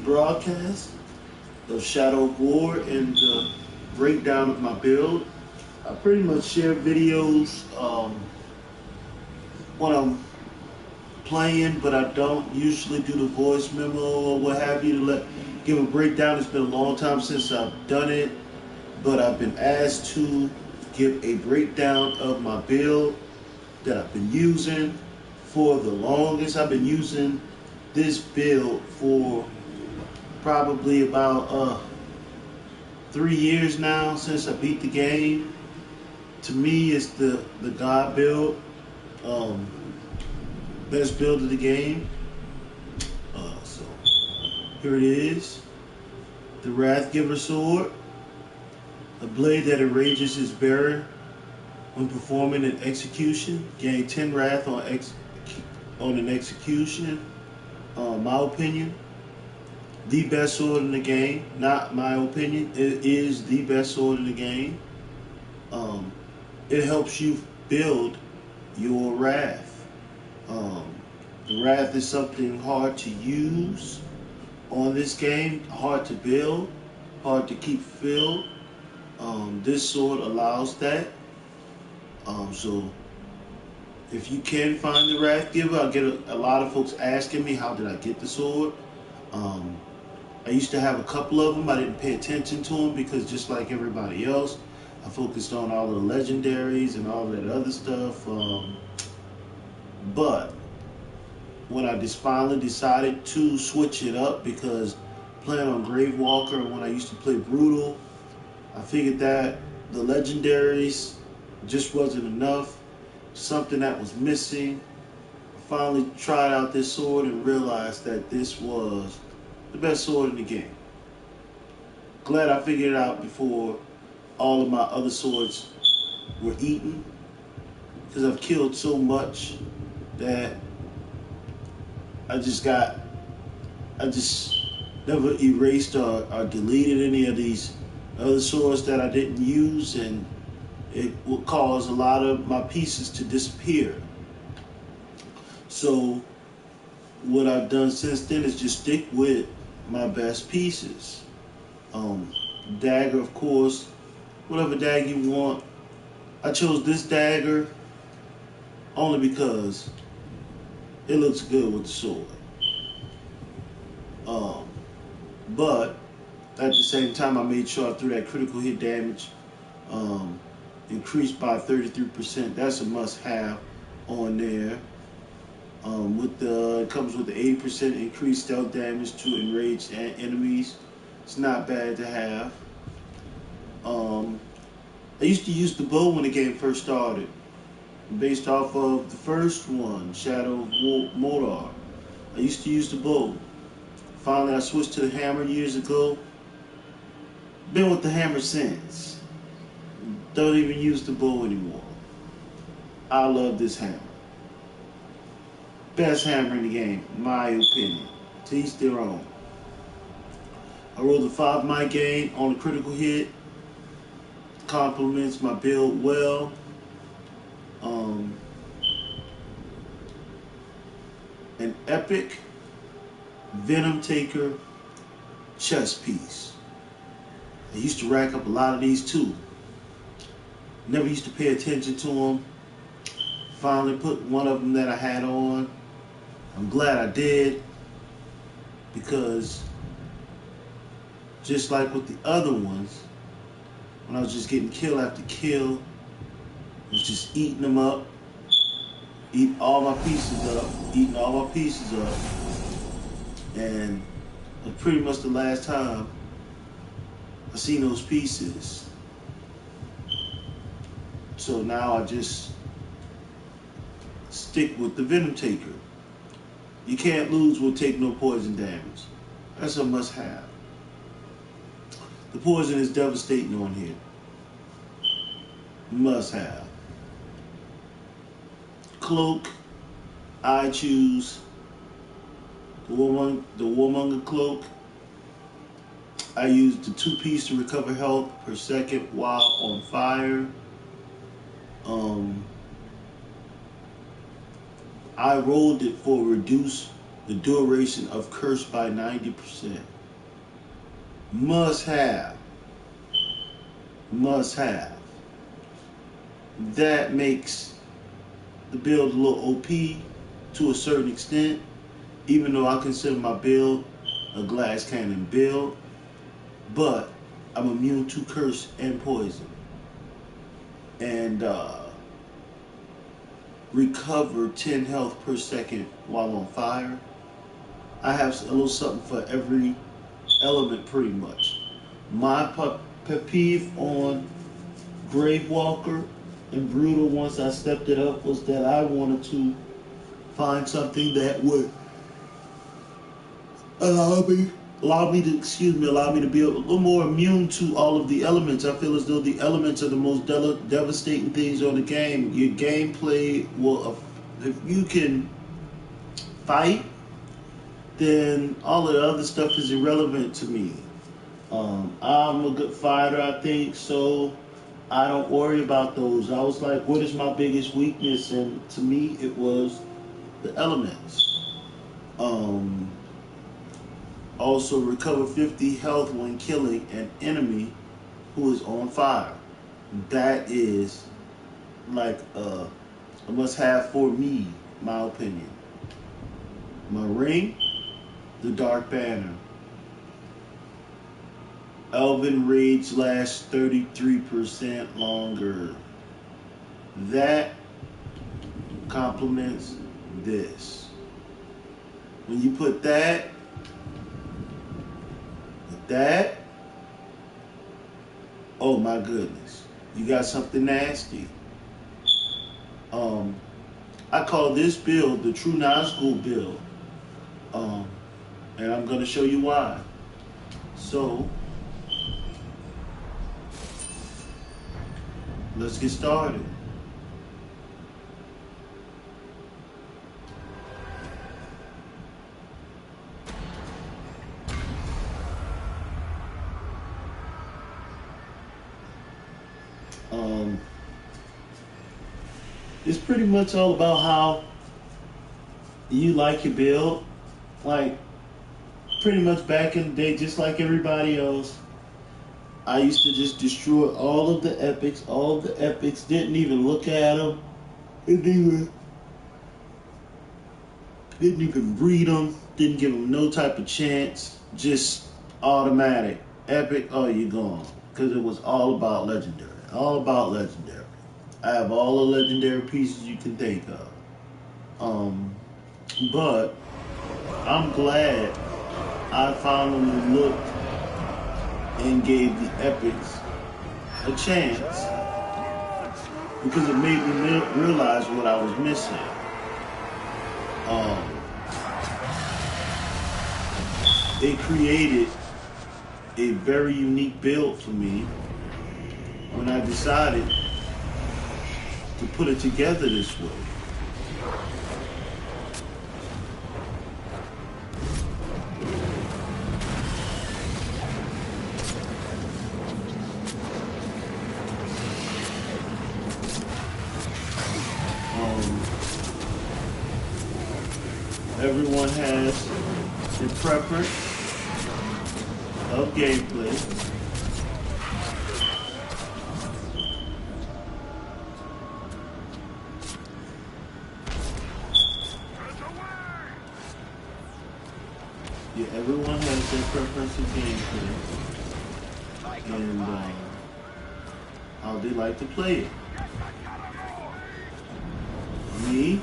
broadcast of Shadow of War and the breakdown of my build. I pretty much share videos when I'm playing, but I don't usually do the voice memo or what have you to give a breakdown. It's been a long time since I've done it, but I've been asked to give a breakdown of my build that I've been using for the longest. I've been using this build for probably about 3 years now since I beat the game. To me, it's the God build, um, best build of the game. So here it is: the Wrathgiver sword, a blade that enrages his bearer when performing an execution. Gain 10 wrath on an execution. My opinion, the best sword in the game. Not my opinion. It is the best sword in the game. Um, it helps you build your wrath. Um, the wrath is something hard to use on this game, hard to build, hard to keep filled. This sword allows that. So if you can find the Wrath Giver, I get a lot of folks asking me how did I get the sword. Um, I used to have a couple of them. I didn't pay attention to them because just like everybody else, I focused on all of the legendaries and all that other stuff. But when I just finally decided to switch it up because playing on Gravewalker and when I used to play Brutal, I figured that the legendaries just wasn't enough. Something that was missing. I finally tried out this sword and realized that this was the best sword in the game. Glad I figured it out before all of my other swords were eaten, because I've killed so much that I just got, I just never erased or deleted any of these other swords that I didn't use, and it would cause a lot of my pieces to disappear. So what I've done since then is just stick with my best pieces. Dagger, of course, whatever dagger you want. I chose this dagger only because it looks good with the sword. Um, but at the same time, I made sure I threw that critical hit damage um, increased by 33%. That's a must-have on there. It comes with the 80% increased stealth damage to enraged enemies. It's not bad to have. Um, I used to use the bow when the game first started, based off of the first one, Shadow of Mordor. I used to use the bow. Finally, I switched to the hammer years ago. Been with the hammer since. Don't even use the bow anymore. I love this hammer. Best hammer in the game, in my opinion. To each their own. I rolled a 5 mic gain on a critical hit. Complements my build well. Um, an epic Venom Taker chest piece. I used to rack up a lot of these too. Never used to pay attention to them. Finally put one of them that I had on. I'm glad I did, because just like with the other ones, when I was just getting kill after kill, I was just eating them up, eating all my pieces up, and it was pretty much the last time I seen those pieces. So now I just stick with the Venom Taker. You can't lose with take no poison damage. That's a must have. The poison is devastating on here. Must have. Cloak, I choose the Warmonger cloak. I use the 2-piece to recover health per second while on fire. I rolled it for reduced the duration of Curse by 90%. Must have. Must have. That makes the build a little OP to a certain extent, even though I consider my build a glass cannon build, but I'm immune to Curse and Poison. And recover 10 health per second while on fire. I have a little something for every element pretty much. My pet peeve on Gravewalker and Brutal once I stepped it up was that I wanted to find something that would allow me to be a little more immune to all of the elements. I feel as though the elements are the most devastating things on the game. Your gameplay will, if you can fight, then all of the other stuff is irrelevant to me. I'm a good fighter, I think, so I don't worry about those. I was like, what is my biggest weakness? And to me, it was the elements. Also, recover 50 health when killing an enemy who is on fire. That is like a must-have for me, my opinion. My ring, the Dark Banner. Elven Rage lasts 33% longer. That complements this. When you put that, oh my goodness, you got something nasty. I call this build the true Nazgul build, and I'm gonna show you why. So let's get started. It's pretty much all about how you like your build. Like, pretty much back in the day, just like everybody else, I used to just destroy all of the epics. All of the epics, didn't even look at them. Didn't even breed them. Didn't give them no type of chance. Just automatic. Epic, oh, you're gone. Because it was all about legendary. All about legendary. I have all the legendary pieces you can think of. But I'm glad I finally looked and gave the epics a chance, because it made me realize what I was missing. It created a very unique build for me when I decided to put it together this way. Everyone has their preference of gameplay. Yeah, everyone has their preference of gameplay and how they like to play it. Me,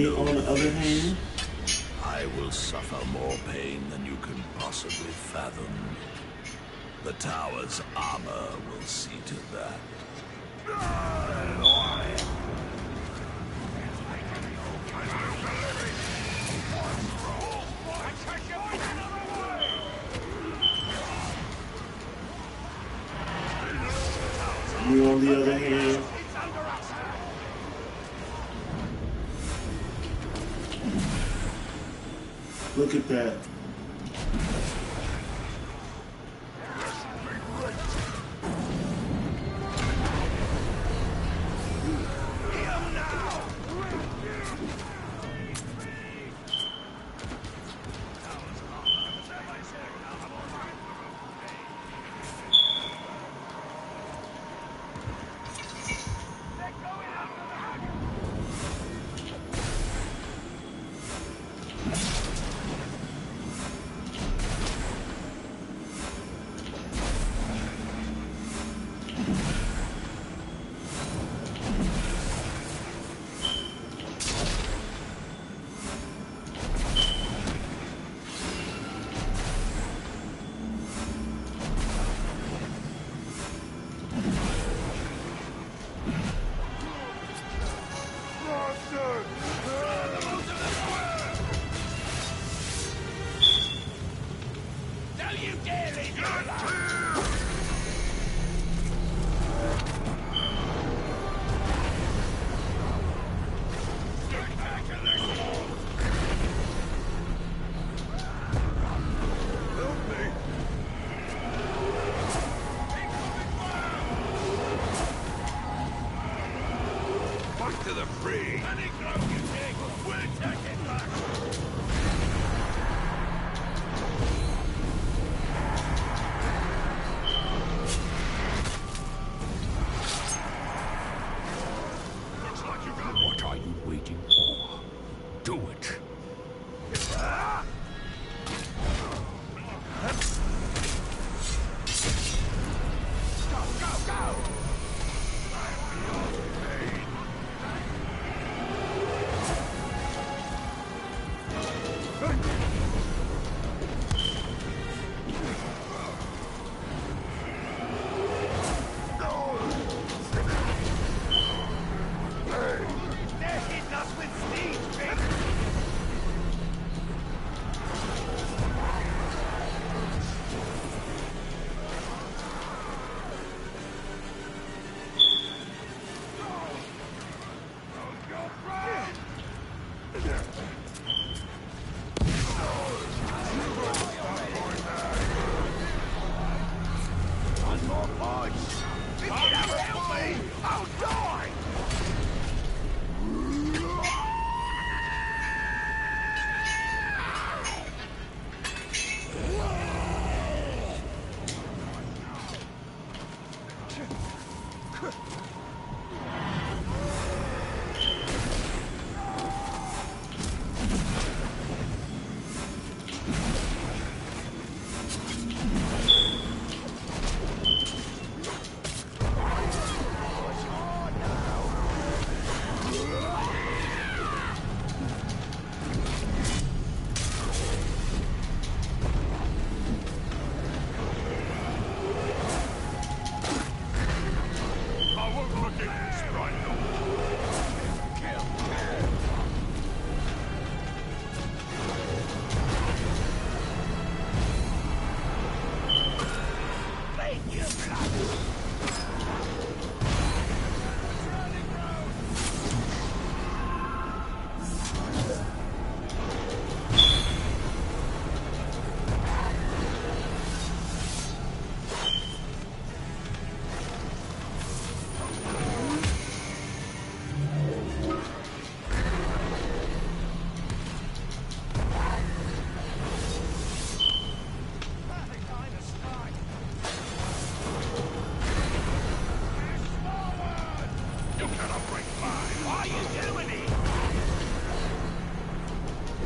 on the other hand, I will suffer more pain than you can possibly fathom. The tower's armor will see to that. me on the other hand, look Look at that. What are you waiting for? Do it.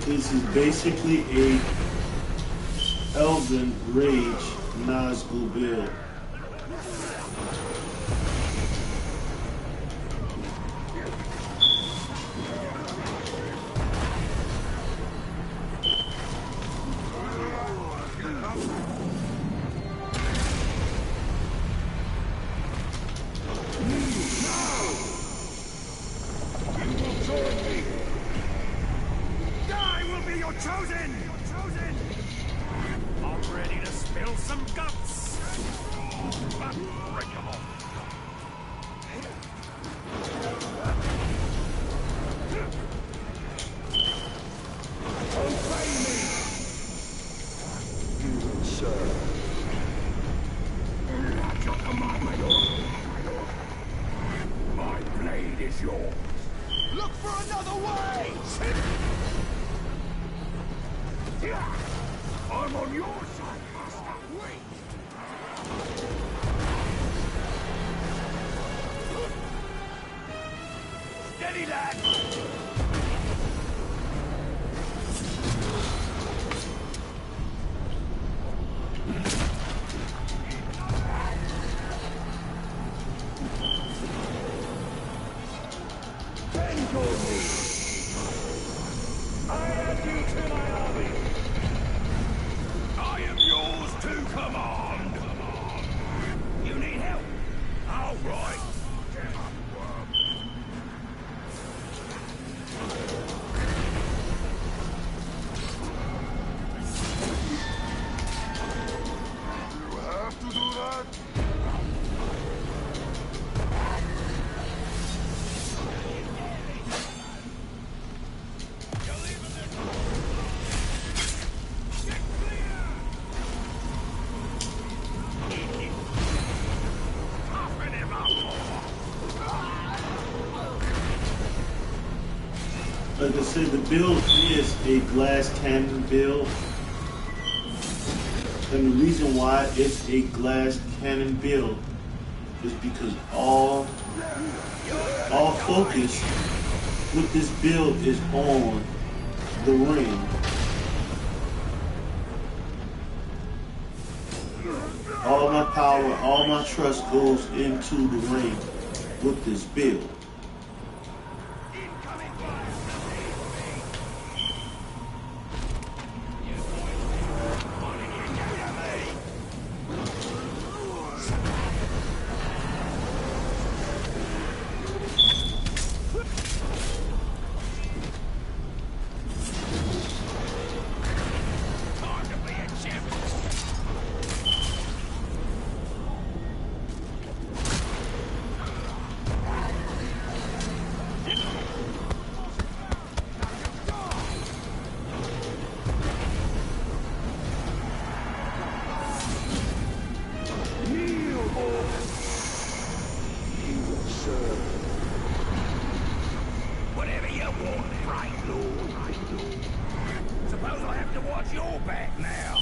This is basically a Elden Rage Nazgul build. I'm ready to spill some guts. Break 'em off. My blade is yours. Look for another way! I'm on your side, Master. Wait! Steady, lad! I am yours to command. You need help? All right. You have to do that? Like I said, the build is a glass cannon build. And the reason why it's a glass cannon build is because all focus with this build is on the ring. All my power, all my trust goes into the ring with this build. Whatever you want, right, Lord. Suppose I have to watch your back now.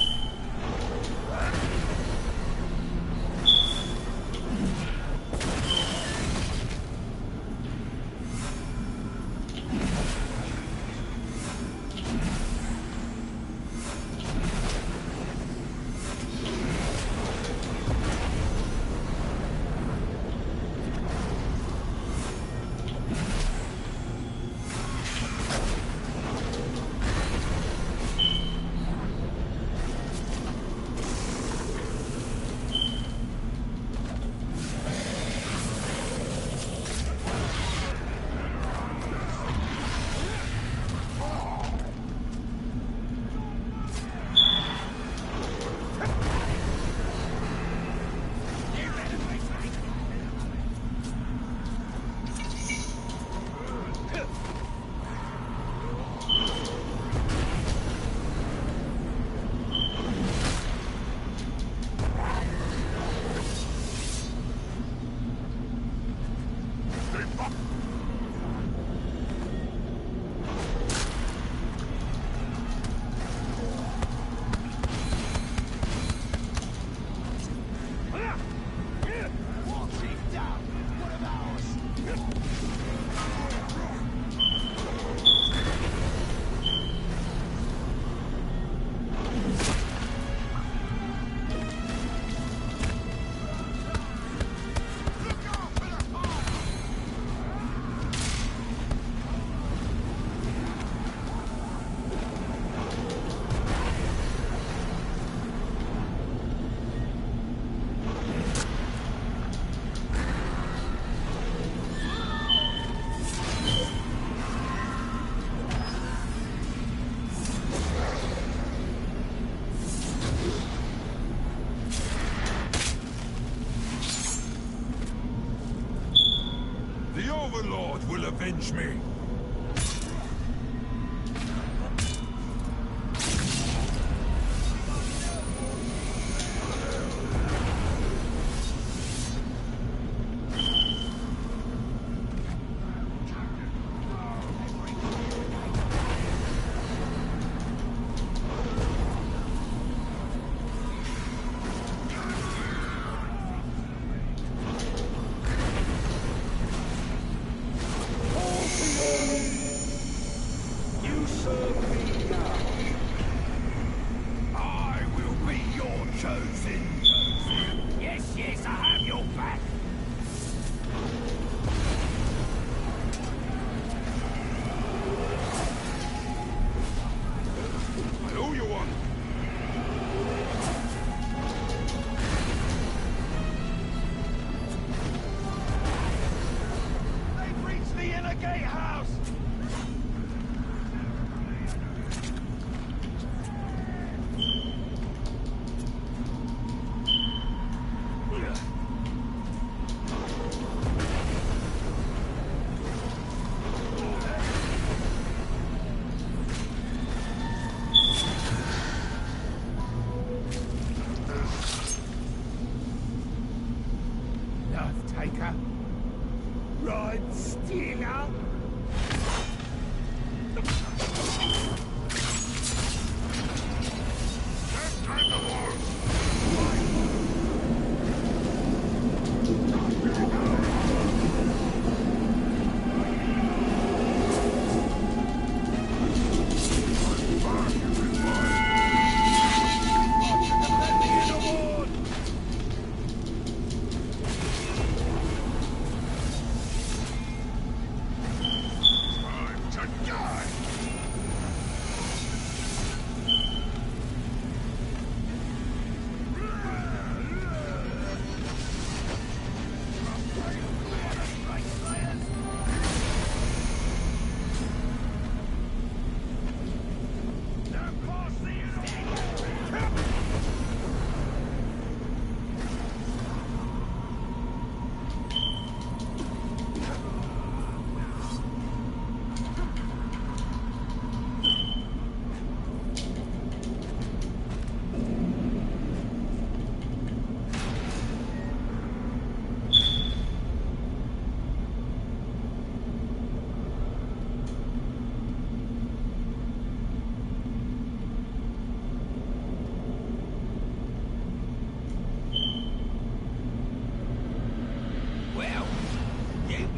The Overlord will avenge me.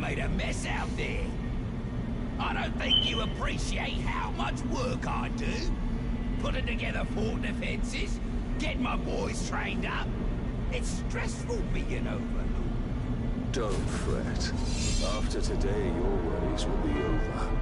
made a mess out there. I don't think you appreciate how much work I do. Putting together fort defenses, getting my boys trained up. It's stressful being Overlord. Don't fret. After today, your worries will be over.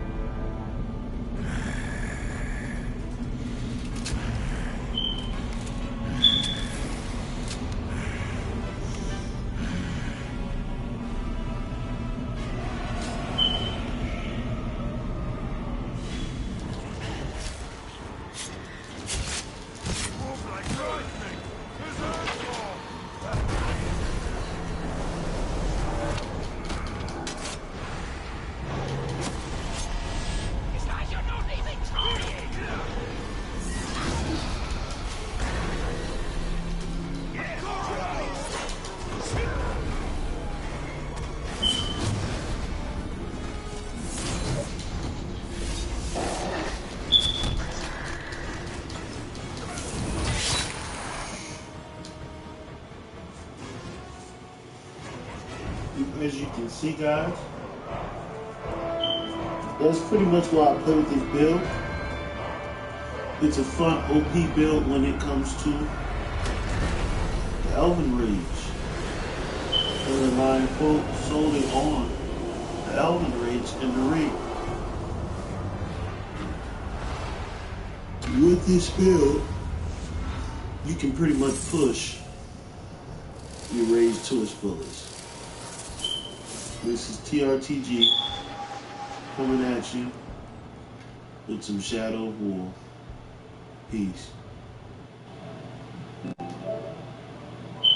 As you can see, guys, that's pretty much why I play with this build. It's a fun OP build when it comes to the Elven Rage. And relying solely on the Elven Rage and the Ring. With this build, you can pretty much push your Rage to its fullest. This is TRTG coming at you with some Shadow of War. Peace.